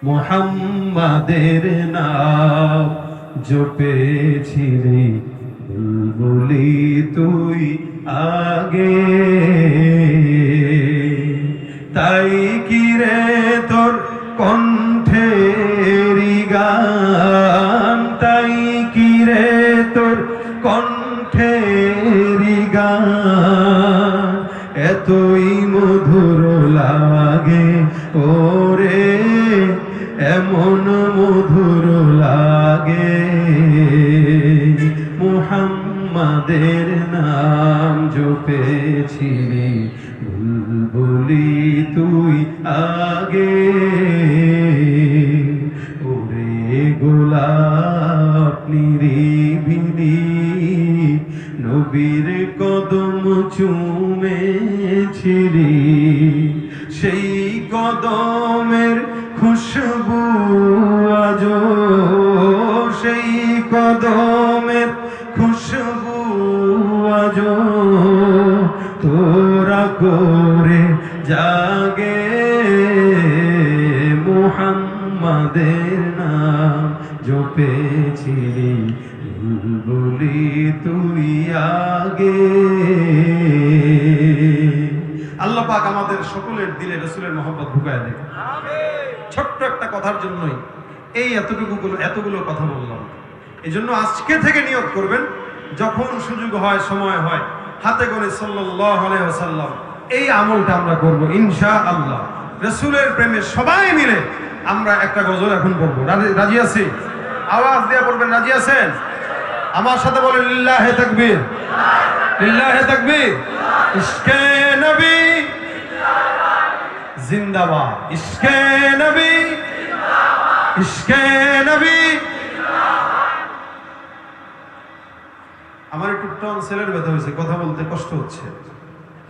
মুহাম্মাদের নাম জপেছিলি বুলবুলি তুই আগে, তাই কি রে তোর কণ্ঠের গান, তাই কি রে তোর কণ্ঠের গান এতই মধুর লাগে ওরে, এমন মধুর লাগে। মুহাম্মাদের নাম জপেছিলি বুলবুলি তুই আগে, ওরে গোলাপ নিরিবিলি নবীর কদম চুমেছিলি, সেই কদমের খুশবু আজো, সেই কদমের খুশবু আজো তোরা করে জাগে। মুহাম্মাদের নাম জপেছিলি বুলবুলি তুই আগে। আল্লাহ পাক আমাদের সকলের দিলে রাসূলের মহব্বত ঢুকায় দেয়। ছোট্ট একটা কথার জন্যই এই এতগুলো কথা বললাম। এই জন্য আজকে থেকে নিয়ত করবেন, যখন সুযোগ হয় সময় হয় হাতে করে সাল্লাল্লাহু আলাইহি ওয়াসাল্লাম এই আমলটা আমরা করব ইনশাআল্লাহ। রাসূলের প্রেমে সবাই মিলে আমরা একটা গজল এখন পড়ব। রাজি আছি? আওয়াজ দিয়ে পড়বেন। রাজি আছেন? আমার সাথে বলেন লিল্লাহি তাকবীর, লিল্লাহি তাকবীর। ইশকে নবী জিন্দাবাদ, ইশকে নবী, ইশকে নবী। আমার একটু টনসিলের ব্যথা হয়েছে, কথা বলতে কষ্ট হচ্ছে।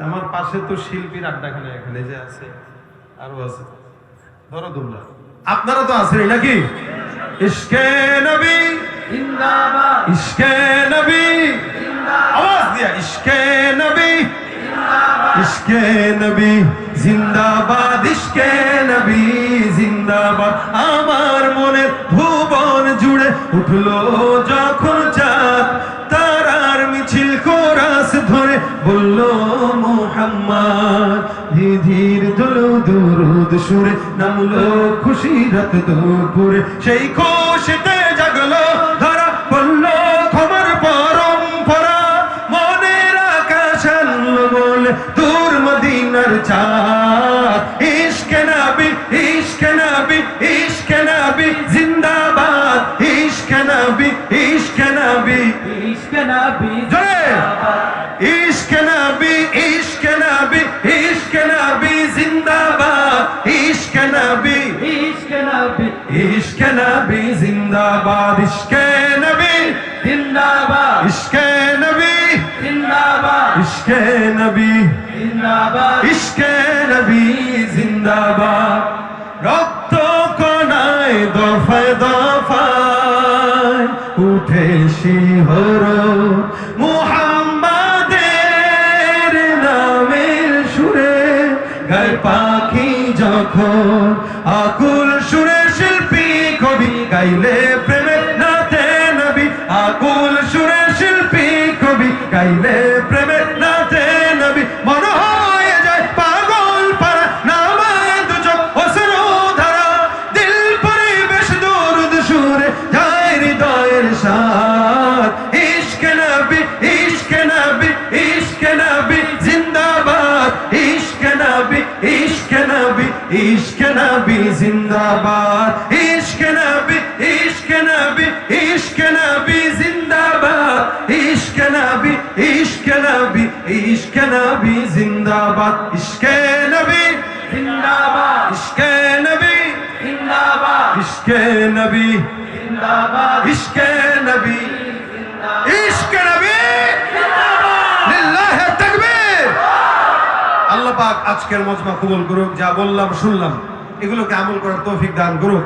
আমার পাশে তো শিল্পীর আড্ডাখানে এখানে যে আছে, আরো আছে, ধরো দুমলা, আপনারা তো আছেন নাকি? ইশকে নবী জিন্দাবাদ, ইশকে নবী জিন্দাবাদ। আওয়াজ দিয়া ইশকে নবী জিন্দাবাদ, ইশকে নবী জিন্দাবাদ, ইশকে নবী জিন্দাবাদ। আমার মনের ভুবন জুড়ে উঠলো যখন চাঁদ, তারার মিছিল কোরাস ধরে বলল মুহাম্মদ। ধীর ধুলো দুরুদ সুরে নামলো খুশি রাত দুপুরে, সেই খুশিতে জাগলো ধরা পড়লো খবর পরম্পরা। মনের আকাশ আনলো বলে দূর মদিনার চাঁদ। ইশকে নবী, ইশকে নবী, ইশকে নবী জিন্দাবাদ, ইশকে নবী, ইশকে নবী, ইশকে নবী জিন্দাবাদ, ইশকে নবী, ইশকে নবী, ইশকে নবী জিন্দাবাদ, ইশকে নবী, ইশকে নবী, ইশকে নবী জিন্দাবাদ, ইশকে নবী জিন্দাবাদ, ইশকে নবী জিন্দাবাদ, ইশকে নবী জিন্দাবাদ, ইশকে নবী জিন্দাবাদ। রক্ত কণায় দফায় দফায় উঠে শিহরণ, মুহাম্মাদের নামের সুরে গায় পাখি যখন আকুল সুরে শিল্পী কবি গাইলে প্রেমের নাতে নবী। আকুল সুরে শিল্পী কবি গাইলে প্রেমের নাতে নবী। মনে হয়ে যায় পাগল পারা, নামায় দুচোখ অশ্রু ধারা, দিল পরিবেশ দরুদ সুরে যায় হৃদয়ের সাথ। ইশকে নবী, ইশকে নবী, ইশকে নবী জিন্দাবাদ, ইশকে নবী, ইশকে নবী, ইশকে নবী জিন্দাবাদ, ইশকে নবী, ইশকে নবী, ইশকে নবী জিন্দাবাদ, ইশকে নবী, ইশকে নবী, ইশকে নবী জিন্দাবাদ, ইশকে নবী জিন্দাবাদ, ইশকে নবী জিন্দাবাদ, ইশকে নবী জিন্দাবাদ, ইশকে নবী জিন্দাবাদ, ইশকে নবী জিন্দাবাদ, লিল্লাহি তাকবীর। আল্লাহ পাক আজকের মজমা কবুল করুক। যা বললাম শুনলাম এগুলোকে আমল করার তৌফিক দান করুক।